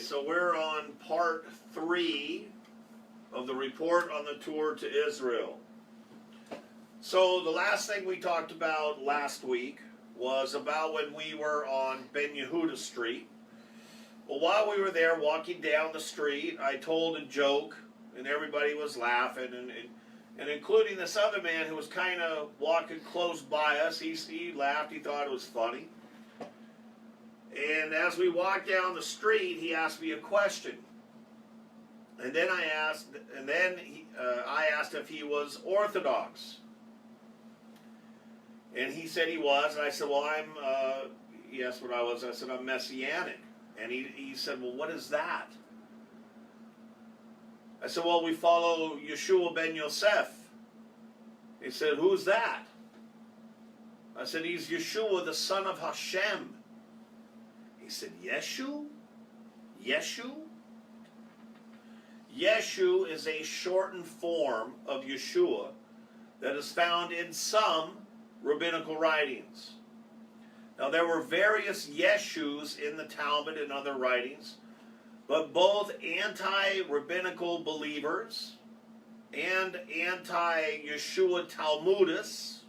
so we're on part 3 of the report on the tour to Israel. So the last thing we talked about last week was about when we were on Ben Yehuda Street. Well, while we were there walking down the street, I told a joke, and everybody was laughing, and including this other man who was kind of walking close by us. He laughed, he thought it was funny. And as we walked down the street, he asked me a question. And then I asked if he was Orthodox. And he said he was, and I said, well, he asked what I was. I said, I'm Messianic. And he said, well, what is that? I said, well, we follow Yeshua ben Yosef. He said, who's that? I said, he's Yeshua, the son of Hashem. He said, Yeshu? Yeshu? Yeshu is a shortened form of Yeshua that is found in some rabbinical writings. Now, there were various Yeshus in the Talmud and other writings, but both anti-rabbinical believers and anti-Yeshua Talmudists,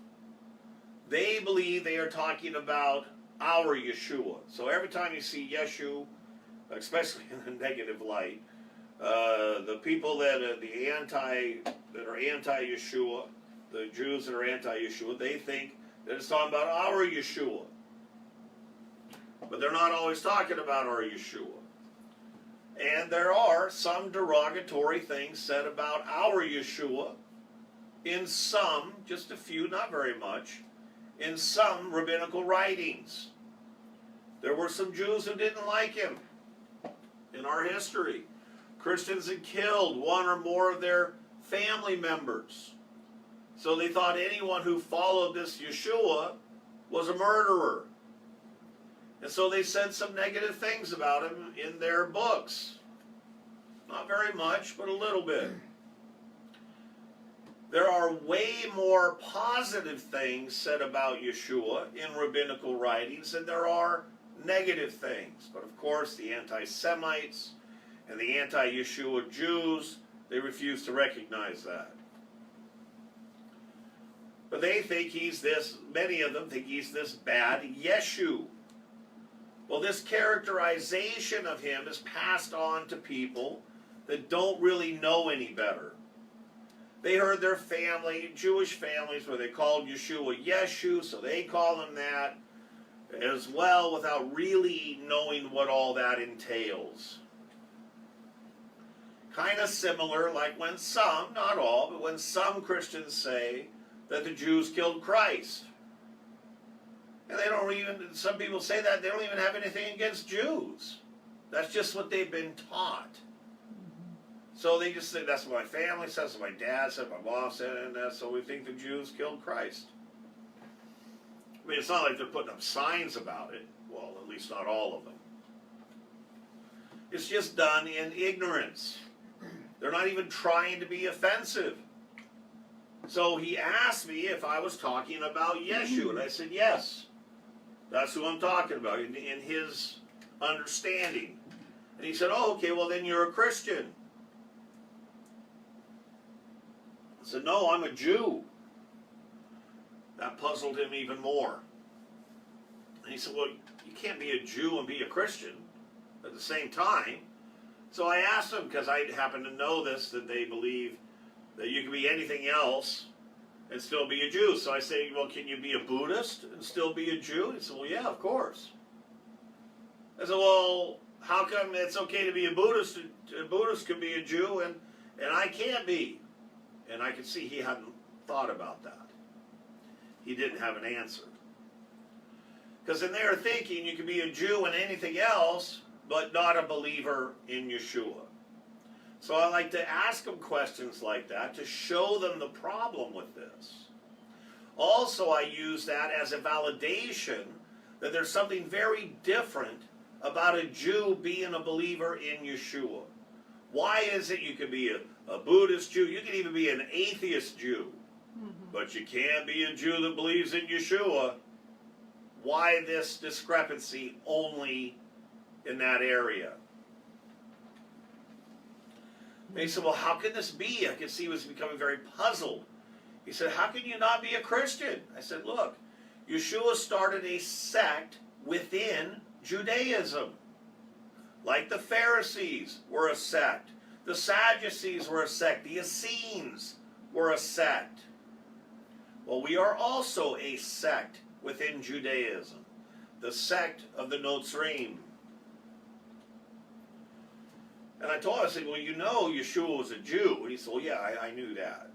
they believe they are talking about our Yeshua. So every time you see Yeshu, especially in a negative light, the people that are anti-Yeshua, the Jews that are anti-Yeshua, they think that it's talking about our Yeshua. But they're not always talking about our Yeshua. And there are some derogatory things said about our Yeshua in some, just a few, not very much, in some rabbinical writings. There were some Jews who didn't like him in our history. Christians had killed one or more of their family members. So they thought anyone who followed this Yeshua was a murderer. And so they said some negative things about him in their books. Not very much, but a little bit. There are way more positive things said about Yeshua in rabbinical writings than there are negative things. But of course, the anti-Semites and the anti-Yeshua Jews, they refuse to recognize that. But they think he's this, many of them think he's this bad Yeshu. Well, this characterization of him is passed on to people that don't really know any better. They heard their family, Jewish families, where they called Yeshua Yeshu, so they call him that as well without really knowing what all that entails. Kind of similar like when some, not all, but when some Christians say that the Jews killed Christ. And they don't even, some people say that, they don't even have anything against Jews. That's just what they've been taught. So they just say, that's what my family says, that's what my dad said, my mom said, and so we think the Jews killed Christ. I mean, it's not like they're putting up signs about it. Well, at least not all of them. It's just done in ignorance. They're not even trying to be offensive. So he asked me if I was talking about Yeshu, and I said, yes. That's who I'm talking about, in his understanding. And he said, oh, okay, well then you're a Christian. I said, no, I'm a Jew. That puzzled him even more. And he said, well, you can't be a Jew and be a Christian at the same time. So I asked him, because I happen to know this, that they believe that you can be anything else and still be a Jew. So I say, well, can you be a Buddhist and still be a Jew? He said, well, yeah, of course. I said, well, how come it's okay to be a Buddhist? A Buddhist can be a Jew and I can't be. And I could see he hadn't thought about that. He didn't have an answer. Because in their thinking, you can be a Jew and anything else, but not a believer in Yeshua. So I like to ask them questions like that to show them the problem with this. Also, I use that as a validation that there's something very different about a Jew being a believer in Yeshua. Why is it you can be a Buddhist Jew, you can even be an atheist Jew, but you can't be a Jew that believes in Yeshua? Why this discrepancy only in that area? And he said, well, how can this be? I could see he was becoming very puzzled. He said, how can you not be a Christian? I said, look, Yeshua started a sect within Judaism. Like the Pharisees were a sect. The Sadducees were a sect. The Essenes were a sect. Well, we are also a sect within Judaism. The sect of the Notzrim. And I told him, I said, well, you know Yeshua was a Jew. And he said, well, yeah, I knew that.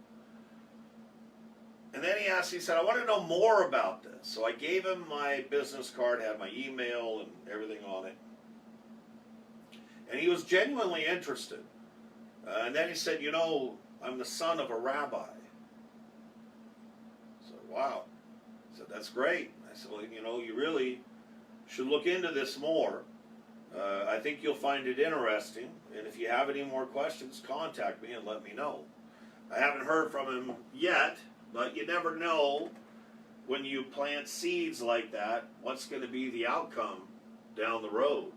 And then he asked, he said, I want to know more about this. So I gave him my business card, had my email and everything on it. And he was genuinely interested. And then he said, you know, I'm the son of a rabbi. I said, wow. I said, that's great. I said, well, you know, you really should look into this more. I think you'll find it interesting. And if you have any more questions, contact me and let me know. I haven't heard from him yet, but you never know when you plant seeds like that, what's going to be the outcome down the road.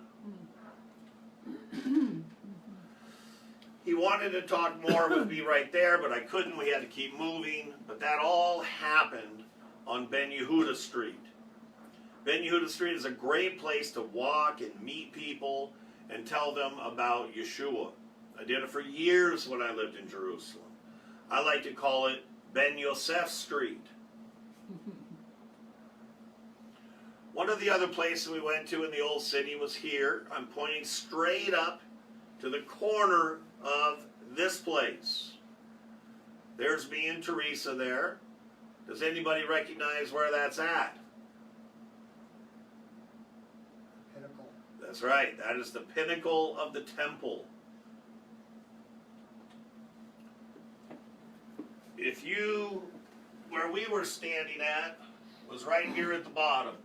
He wanted to talk more with me right there, but I couldn't. We had to keep moving. But that all happened on Ben Yehuda Street. Ben Yehuda Street is a great place to walk and meet people and tell them about Yeshua. I did it for years when I lived in Jerusalem. I like to call it Ben Yosef Street. One of the other places we went to in the old city was here. I'm pointing straight up to the corner of this place. There's me and Teresa there. Does anybody recognize where that's at? Pinnacle. That's right. That is the pinnacle of the temple. Where we were standing at was right here at the bottom.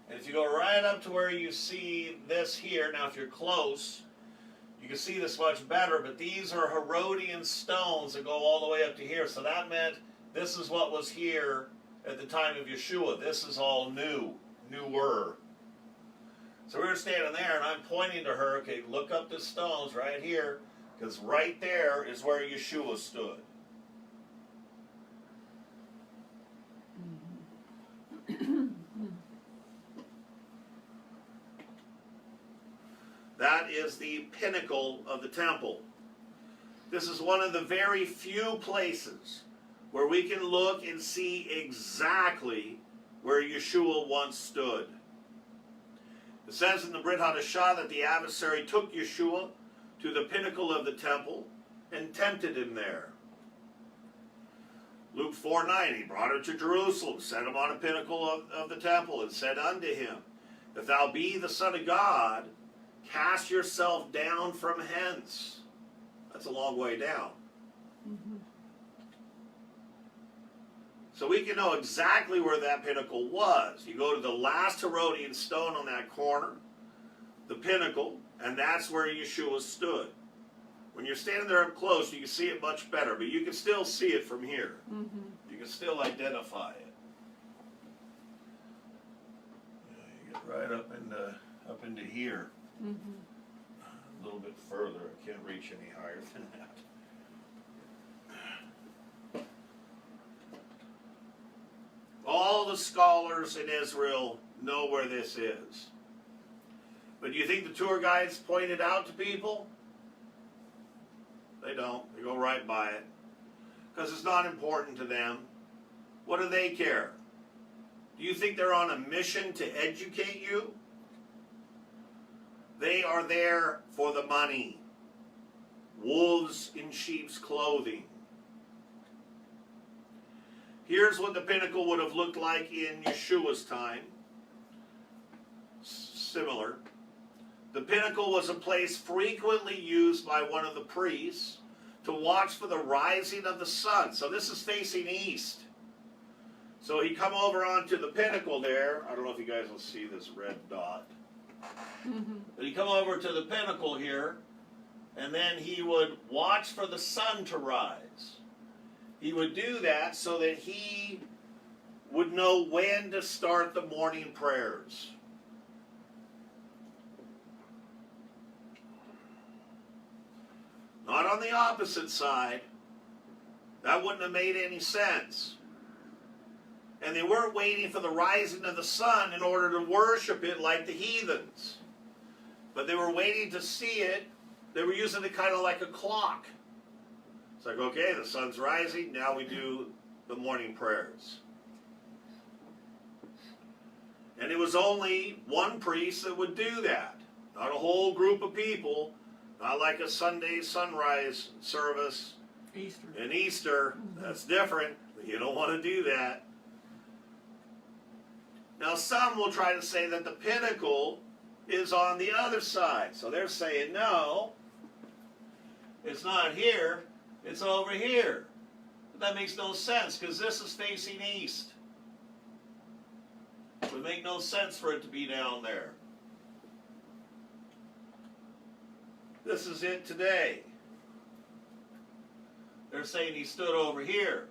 And if you go right up to where you see this here, now if you're close, you can see this much better, but these are Herodian stones that go all the way up to here. So that meant this is what was here at the time of Yeshua. This is all newer. So we were standing there, and I'm pointing to her, okay, look up the stones right here, because right there is where Yeshua stood. That is the pinnacle of the temple. This is one of the very few places where we can look and see exactly where Yeshua once stood. It says in the Brit Hadashah that the adversary took Yeshua to the pinnacle of the temple and tempted him there. Luke 4:9, he brought him to Jerusalem, set him on a pinnacle of the temple, and said unto him, if thou be the Son of God, cast yourself down from hence. That's a long way down. Mm-hmm. So we can know exactly where that pinnacle was. You go to the last Herodian stone on that corner, the pinnacle, and that's where Yeshua stood. When you're standing there up close, you can see it much better, but you can still see it from here. Mm-hmm. You can still identify it. You get right up into here. Mm-hmm. A little bit further. I can't reach any higher than that. All the scholars in Israel know where this is. But do you think the tour guides point it out to people? They don't. They go right by it. Because it's not important to them. What do they care? Do you think they're on a mission to educate you? They are there for the money. Wolves in sheep's clothing. Here's what the pinnacle would have looked like in Yeshua's time. Similar. The pinnacle was a place frequently used by one of the priests to watch for the rising of the sun. So this is facing east. So he'd come over onto the pinnacle there. I don't know if you guys will see this red dot. Mm-hmm. But he'd come over to the pinnacle here, and then he would watch for the sun to rise. He would do that so that he would know when to start the morning prayers. not on the opposite side. That wouldn't have made any sense. And they weren't waiting for the rising of the sun in order to worship it like the heathens. But they were waiting to see it. They were using it kind of like a clock. It's like, okay, the sun's rising, now we do the morning prayers. And it was only one priest that would do that. Not a whole group of people. Not like a Sunday sunrise service. Easter. And Easter, that's different. You don't want to do that. Now some will try to say that the pinnacle is on the other side. So they're saying, no, it's not here, it's over here. But that makes no sense because this is facing east. It would make no sense for it to be down there. This is it today. They're saying he stood over here,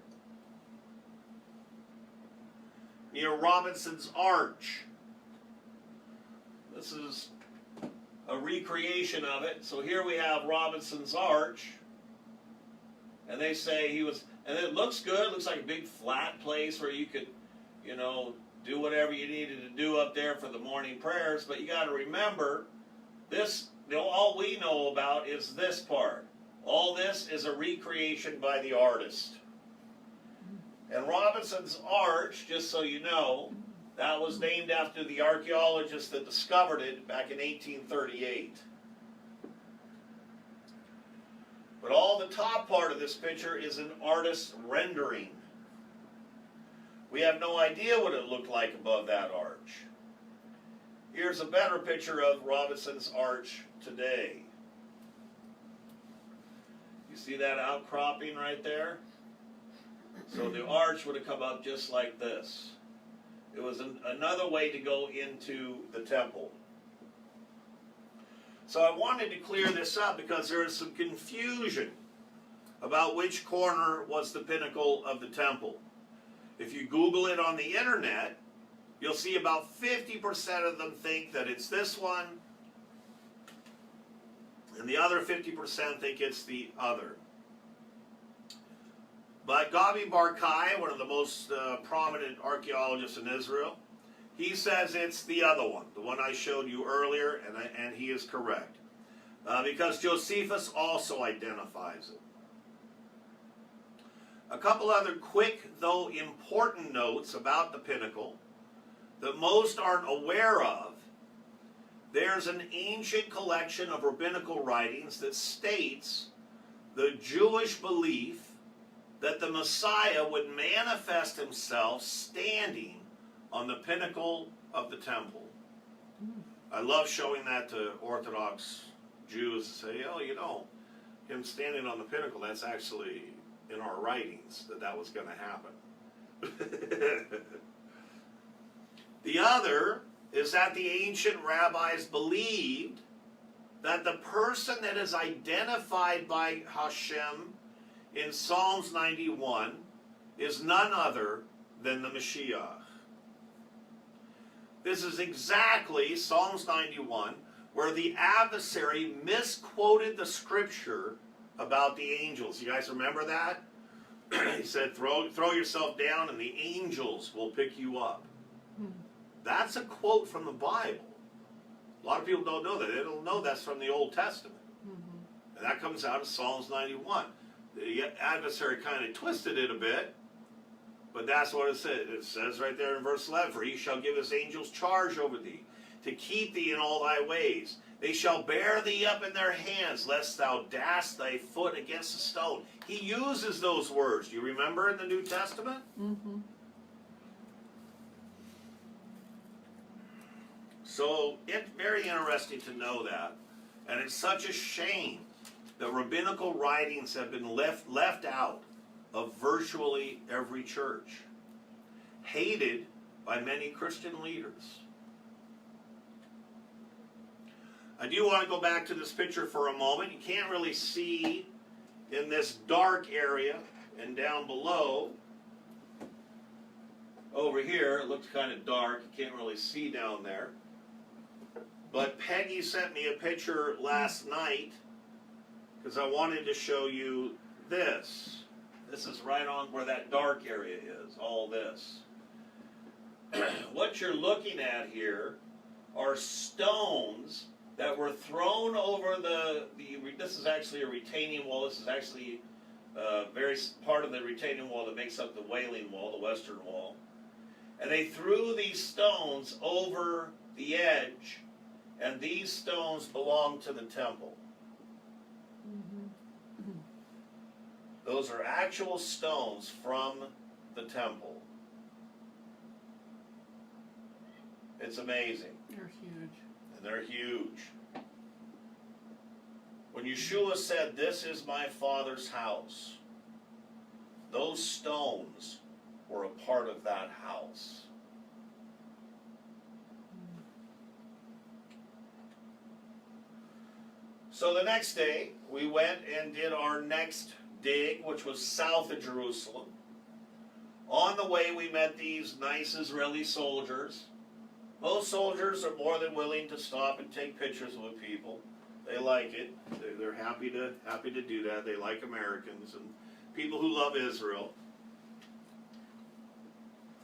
near Robinson's Arch. This is a recreation of it. So here we have Robinson's Arch. And they say he was, and it looks good. It looks like a big flat place where you could, you know, do whatever you needed to do up there for the morning prayers. But you got to remember, this, all we know about is this part. All this is a recreation by the artist. And Robinson's Arch, just so you know, that was named after the archaeologist that discovered it back in 1838. But all the top part of this picture is an artist's rendering. We have no idea what it looked like above that arch. Here's a better picture of Robinson's Arch today. You see that outcropping right there? So the arch would have come up just like this. It was another way to go into the temple. So I wanted to clear this up because there is some confusion about which corner was the pinnacle of the temple. If you Google it on the internet, you'll see about 50% of them think that it's this one, and the other 50% think it's the other. But Gabi Barkai, one of the most prominent archaeologists in Israel, he says it's the other one, the one I showed you earlier, and he is correct. Because Josephus also identifies it. A couple other quick, though important notes about the pinnacle that most aren't aware of. There's an ancient collection of rabbinical writings that states the Jewish belief that the Messiah would manifest himself standing on the pinnacle of the temple. I love showing that to Orthodox Jews to say, oh, you know, him standing on the pinnacle, that's actually in our writings that was going to happen. The other is that the ancient rabbis believed that the person that is identified by Hashem in Psalms 91 is none other than the Mashiach. This is exactly Psalms 91, where the adversary misquoted the scripture about the angels. You guys remember that? He said, throw yourself down and the angels will pick you up. That's a quote from the Bible. A lot of people don't know that. They don't know that's from the Old Testament. And that comes out of Psalms 91. The adversary kind of twisted it a bit, but that's what it says. It says right there in verse 11, for he shall give his angels charge over thee, to keep thee in all thy ways. They shall bear thee up in their hands, lest thou dash thy foot against a stone. He uses those words. Do you remember in the New Testament? Mm-hmm. So it's very interesting to know that. And it's such a shame that rabbinical writings have been left out of virtually every church. Hated by many Christian leaders. I do want to go back to this picture for a moment. You can't really see in this dark area, and down below, over here, it looks kind of dark. You can't really see down there. But Peggy sent me a picture last night because I wanted to show you this. This is right on where that dark area is, all this. What you're looking at here are stones that were thrown over this is actually a retaining wall. This is actually very part of the retaining wall that makes up the Wailing Wall, the western wall. And they threw these stones over the edge, and these stones belong to the temple. Those are actual stones from the temple. It's amazing. They're huge. And they're huge. When Yeshua said, "This is my Father's house," those stones were a part of that house. So the next day, we went and did our next dig, which was south of Jerusalem. On the way, we met these nice Israeli soldiers. Most soldiers are more than willing to stop and take pictures with people. They like it. They're happy to do that. They like Americans and people who love Israel.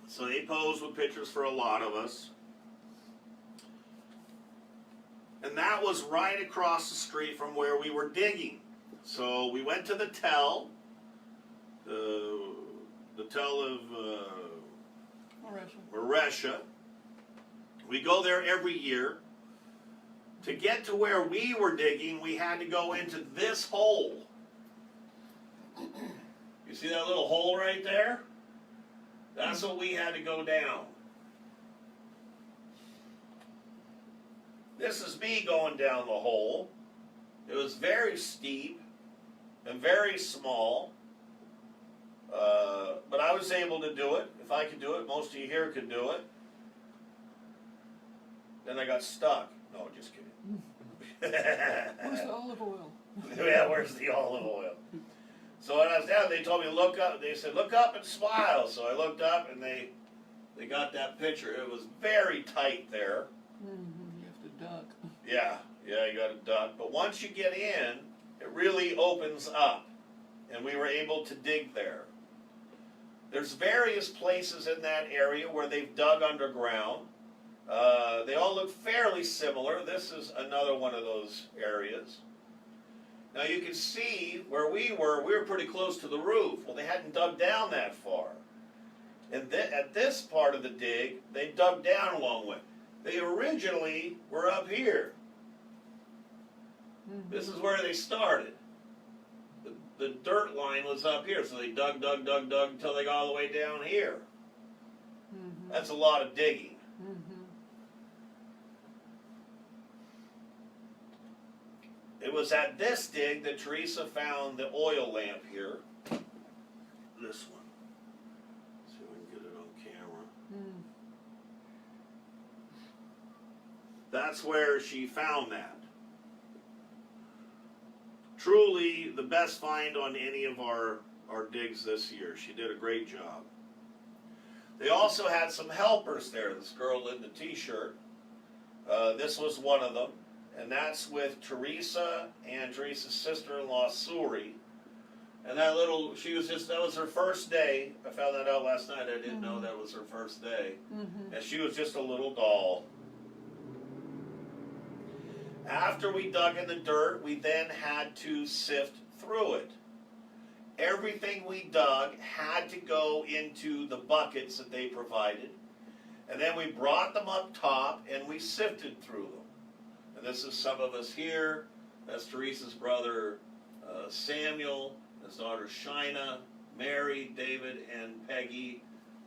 So they pose with pictures for a lot of us. And that was right across the street from where we were digging. So we went to the tell, the tell of Maresha. We go there every year. To get to where we were digging, we had to go into this hole. You see that little hole right there? That's what we had to go down. This is me going down the hole. It was very steep and very small. But I was able to do it. If I could do it, most of you here could do it. Then I got stuck. No, just kidding. Where's the olive oil? Yeah, where's the olive oil? So when I was down, they told me to look up. They said, "Look up and smile." So I looked up, and they got that picture. It was very tight there. You have to duck. Yeah, you got to duck. But once you get in, it really opens up, and we were able to dig there. There's various places in that area where they've dug underground. They all look fairly similar. This is another one of those areas. Now you can see where we were pretty close to the roof. Well, they hadn't dug down that far. And at this part of the dig, they dug down a long way. They originally were up here. This is where they started. The dirt line was up here, so they dug until they got all the way down here. That's a lot of digging. It was at this dig that Teresa found the oil lamp here. This one. Let's see if we can get it on camera. That's where she found that. Truly the best find on any of our digs this year. She did a great job. They also had some helpers there. This girl in the t-shirt. This was one of them. And that's with Teresa and Teresa's sister-in-law, Suri. And that was her first day. I found that out last night. I didn't know that was her first day. And she was just a little doll. After we dug in the dirt, we then had to sift through it. Everything we dug had to go into the buckets that they provided. And then we brought them up top and we sifted through them. And this is some of us here. That's Teresa's brother Samuel, his daughter Shina, Mary, David, and Peggy,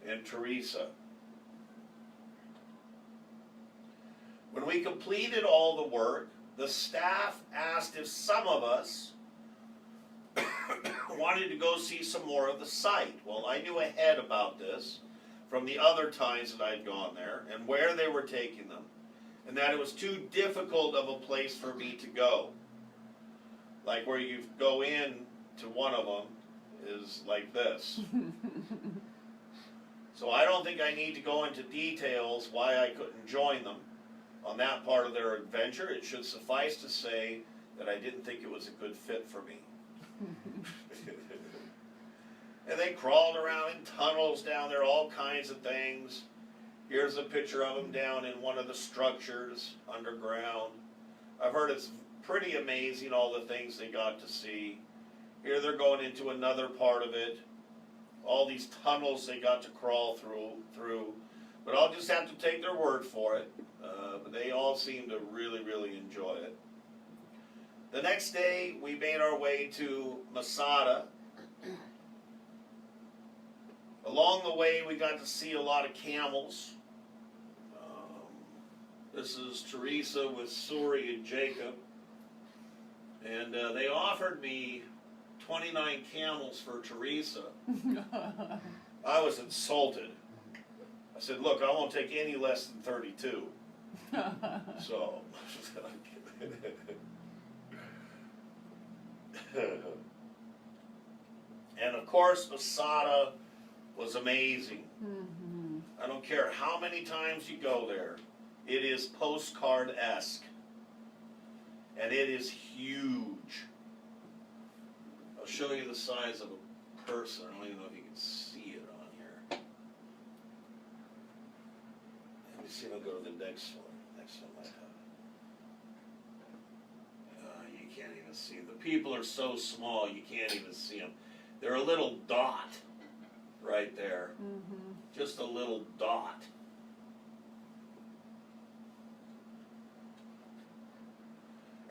and Teresa. When we completed all the work, the staff asked if some of us wanted to go see some more of the site. Well, I knew ahead about this from the other times that I'd gone there and where they were taking them, and that it was too difficult of a place for me to go. Like where you go in to one of them is like this. So I don't think I need to go into details why I couldn't join them on that part of their adventure. It should suffice to say that I didn't think it was a good fit for me. And they crawled around in tunnels down there, all kinds of things. Here's a picture of them down in one of the structures underground. I've heard it's pretty amazing, all the things they got to see. Here they're going into another part of it. All these tunnels they got to crawl through. But I'll just have to take their word for it. But they all seem to really, really enjoy it. The next day, we made our way to Masada. Along the way, we got to see a lot of camels. This is Teresa with Suri and Jacob. And they offered me 29 camels for Teresa. I was insulted. I said, look, I won't take any less than 32. So, and of course, Masada was amazing. Mm-hmm. I don't care how many times you go there, it is postcard-esque. And it is huge. I'll show you the size of a person. I don't even know if you can see it on here. Let me see if I'll go to the next one. Next one might have it. You can't even see them. The people are so small you can't even see them. They're a little dot right there. Mm-hmm. Just a little dot.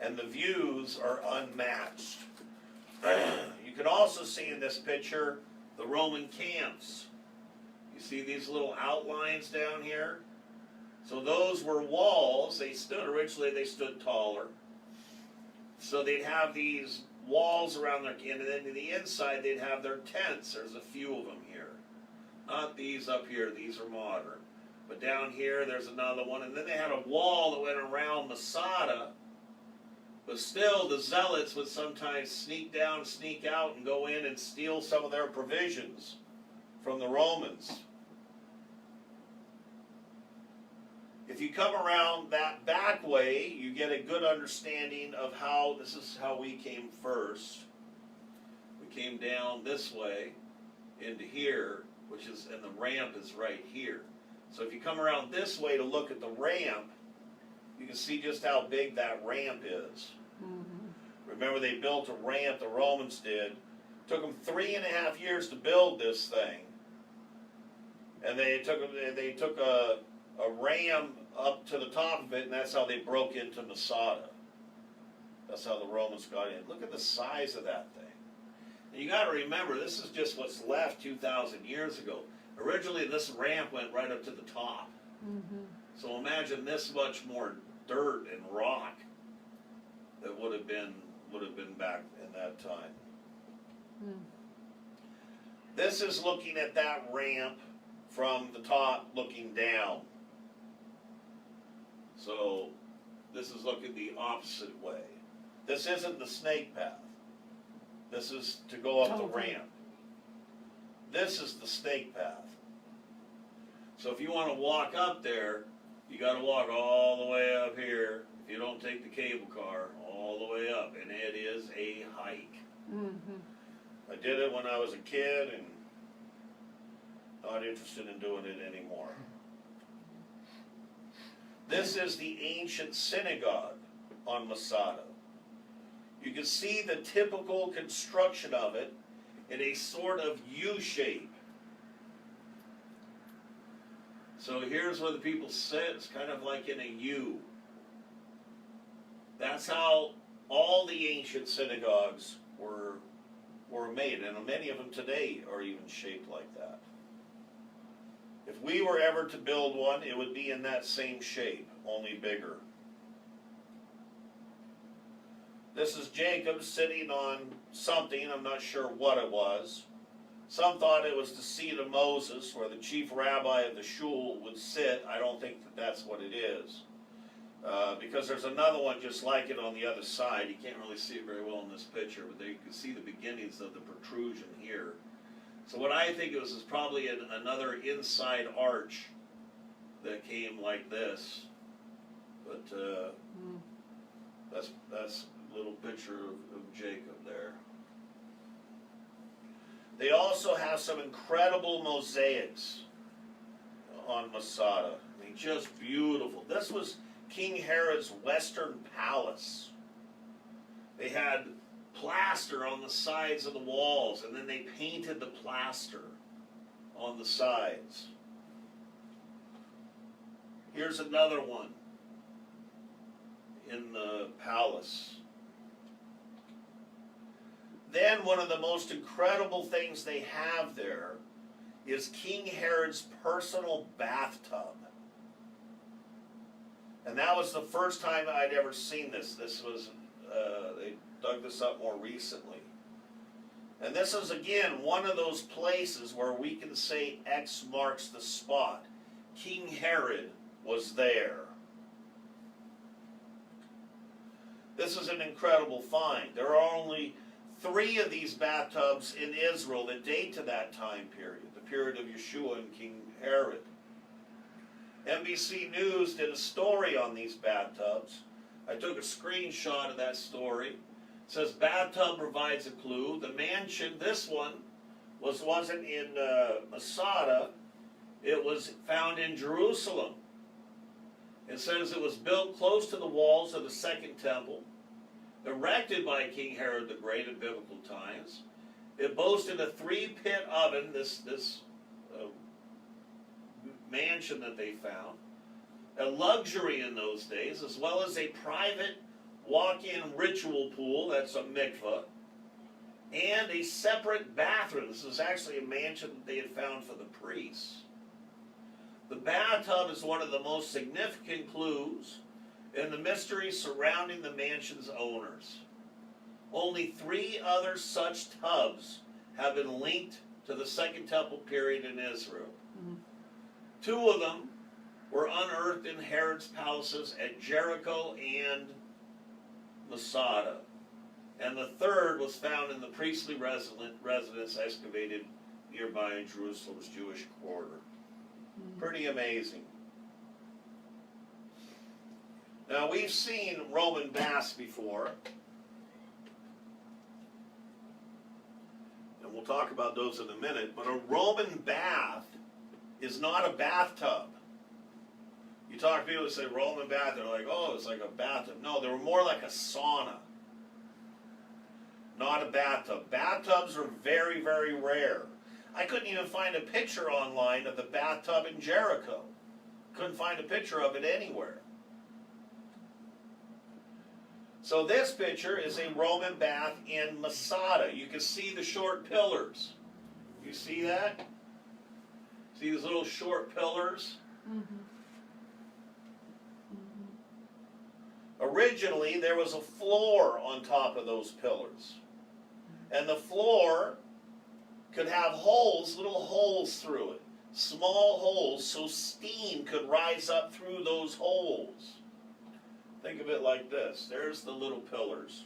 And the views are unmatched. You can also see in this picture the Roman camps. You see these little outlines down here? So those were walls. Originally they stood taller. So they'd have these walls around their, and then in the inside they'd have their tents. There's a few of them here. Not these up here, these are modern. But down here there's another one. And then they had a wall that went around Masada. But still, the zealots would sometimes sneak down, sneak out, and go in and steal some of their provisions from the Romans. If you come around that back way, you get a good understanding of how, this is how we came first. We came down this way into here, which is, and the ramp is right here. So if you come around this way to look at the ramp, you can see just how big that ramp is. Mm-hmm. Remember, they built a ramp, the Romans did. It took them 3.5 years to build this thing. And they took a ram up to the top of it, and that's how they broke into Masada. That's how the Romans got in. Look at the size of that thing. And you got to remember, this is just what's left 2,000 years ago. Originally, this ramp went right up to the top. Mm-hmm. So imagine this much more dirt and rock that would have been back in that time. Mm. This is looking at that ramp from the top looking down. So this is looking the opposite way. This isn't the snake path. This is to go up the ramp. This is the snake path. So if you want to walk up there, you got to walk all the way up here. If you don't take the cable car, all the way up, and it is a hike. Mm-hmm. I did it when I was a kid, and not interested in doing it anymore. This is the ancient synagogue on Masada. You can see the typical construction of it in a sort of U shape. So here's where the people sit. It's kind of like in a U. That's how all the ancient synagogues were made, and many of them today are even shaped like that. If we were ever to build one, it would be in that same shape, only bigger. This is Jacob sitting on something, I'm not sure what it was. Some thought it was the seat of Moses, where the chief rabbi of the shul would sit. I don't think that that's what it is. Because there's another one just like it on the other side. You can't really see it very well in this picture, but you can see the beginnings of the protrusion here. So what I think it was is probably another inside arch that came like this. But that's little picture of Jacob there. They also have some incredible mosaics on Masada. I mean, just beautiful. This was King Herod's western palace. They had plaster on the sides of the walls, and then they painted the plaster on the sides. Here's another one in the palace. Then one of the most incredible things they have there is King Herod's personal bathtub. And that was the first time I'd ever seen this. This was, they dug this up more recently. And this is, again, one of those places where we can say X marks the spot. King Herod was there. This is an incredible find. There are only 3 of these bathtubs in Israel that date to that time period, the period of Yeshua and King Herod. NBC News did a story on these bathtubs. I took a screenshot of that story. It says, bathtub provides a clue. The mansion, this one, wasn't in Masada. It was found in Jerusalem. It says it was built close to the walls of the Second Temple, erected by King Herod the Great in biblical times. It boasted a 3-pit oven, this mansion that they found, a luxury in those days, as well as a private walk-in ritual pool, that's a mikveh, and a separate bathroom. This is actually a mansion that they had found for the priests. The bathtub is one of the most significant clues in the mystery surrounding the mansion's owners. Only 3 other such tubs have been linked to the Second Temple period in Israel. 2 of them were unearthed in Herod's palaces at Jericho and Masada. And the 3rd was found in the priestly residence excavated nearby in Jerusalem's Jewish quarter. Pretty amazing. Now, we've seen Roman baths before, and we'll talk about those in a minute, but a Roman bath is not a bathtub. You talk to people who say Roman bath, they're like, oh, it's like a bathtub. No, they were more like a sauna, not a bathtub. Bathtubs are very, very rare. I couldn't even find a picture online of the bathtub in Jericho. Couldn't find a picture of it anywhere. So this picture is a Roman bath in Masada. You can see the short pillars. You see that? See these little short pillars? Originally, there was a floor on top of those pillars. And the floor could have holes, little holes through it. Small holes so steam could rise up through those holes. Think of it like this. There's the little pillars.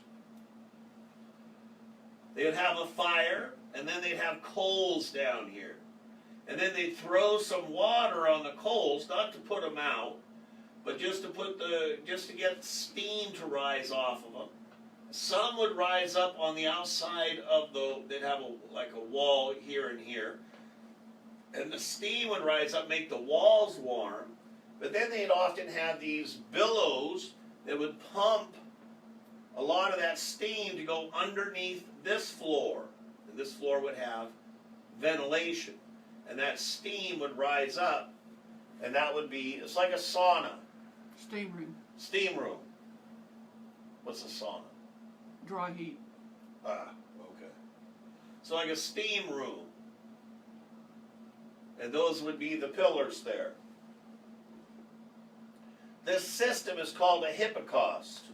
They would have a fire, and then they'd have coals down here. And then they'd throw some water on the coals, not to put them out, but just to get steam to rise off of them. Some would rise up on the outside of they'd have like a wall here and here. And the steam would rise up, make the walls warm. But then they'd often have these billows that would pump a lot of that steam to go underneath this floor. And this floor would have ventilation. And that steam would rise up, and that would be, it's like a sauna. Steam room. Steam room. What's a sauna? Dry heat. Ah, okay. So like a steam room. And those would be the pillars there. This system is called a hippocaust.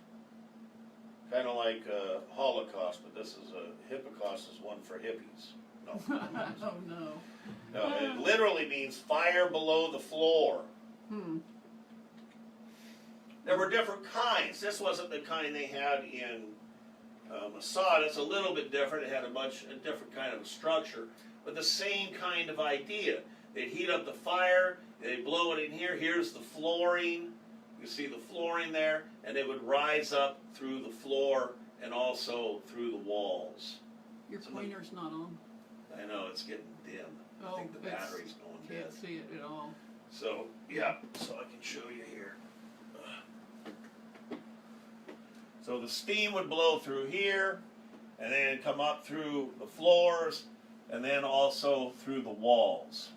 Kind of like a Holocaust, but this is a hippocaust is one for hippies. No. Oh no. No, it literally means fire below the floor. There were different kinds. This wasn't the kind they had in Masada. It's a little bit different. It had a different kind of a structure, but the same kind of idea. They'd heat up the fire, they'd blow it in here. Here's the flooring. You see the flooring there, and it would rise up through the floor and also through the walls. Your So pointer's not on. I know, it's getting dim. I think the battery's going dead. Can't see it at all. So, yeah, so I can show you here. So the steam would blow through here, and then come up through the floors, and then also through the walls.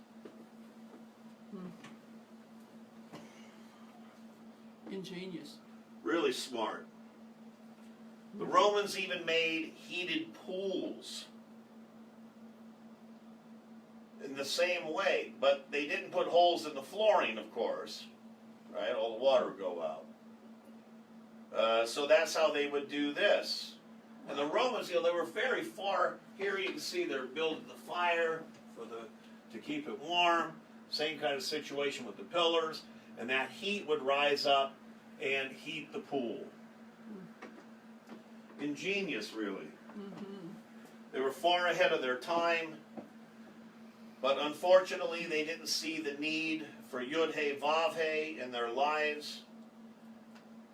Ingenious. Really smart. The Romans even made heated pools in the same way, but they didn't put holes in the flooring, of course, right? All the water would go out. So that's how they would do this. And the Romans, they were very far. Here you can see they're building the fire to keep it warm. Same kind of situation with the pillars, and that heat would rise up and heat the pool. Ingenious, really. They were far ahead of their time, but unfortunately they didn't see the need for Yud-He Vav-He in their lives,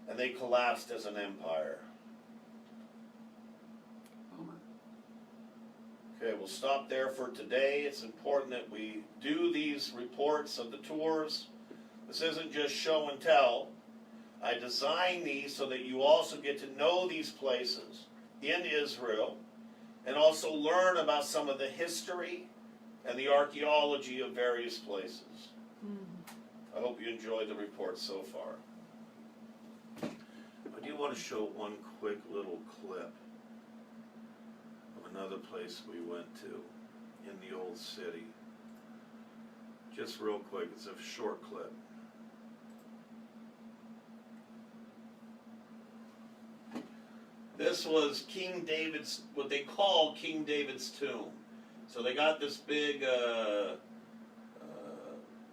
and they collapsed as an empire. Bummer. Okay, we'll stop there for today. It's important that we do these reports of the tours. This isn't just show and tell. I designed these so that you also get to know these places in Israel and also learn about some of the history and the archaeology of various places. I hope you enjoyed the report so far. I do want to show one quick little clip of another place we went to in the old city. Just real quick, it's a short clip. This was King David's, what they call King David's tomb. So they got this big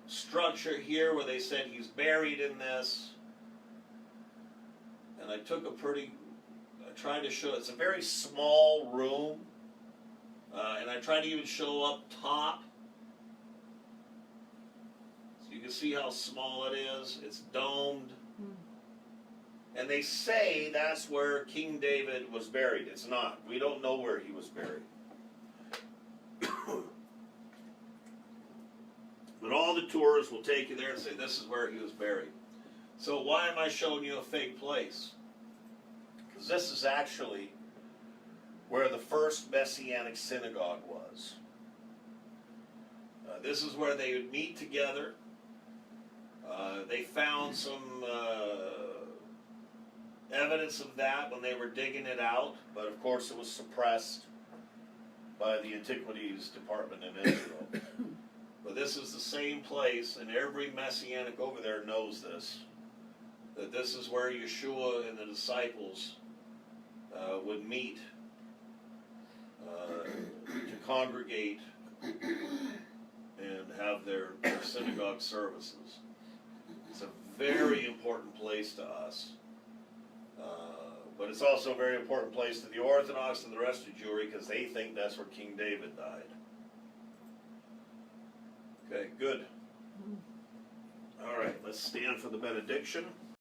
structure here where they said he's buried in this. And I tried to show, it's a very small room. And I tried to even show up top. So you can see how small it is. It's domed. And they say that's where King David was buried. It's not. We don't know where he was buried. But all the tours will take you there and say this is where he was buried. So why am I showing you a fake place? Because this is actually where the first Messianic synagogue was. This is where they would meet together. They found some evidence of that when they were digging it out, but of course it was suppressed by the Antiquities Department in Israel. But this is the same place, and every Messianic over there knows this, that this is where Yeshua and the disciples would meet to congregate and have their synagogue services. It's a very important place to us. But it's also a very important place to the Orthodox and the rest of Jewry because they think that's where King David died. Okay, good. All right, let's stand for the benediction.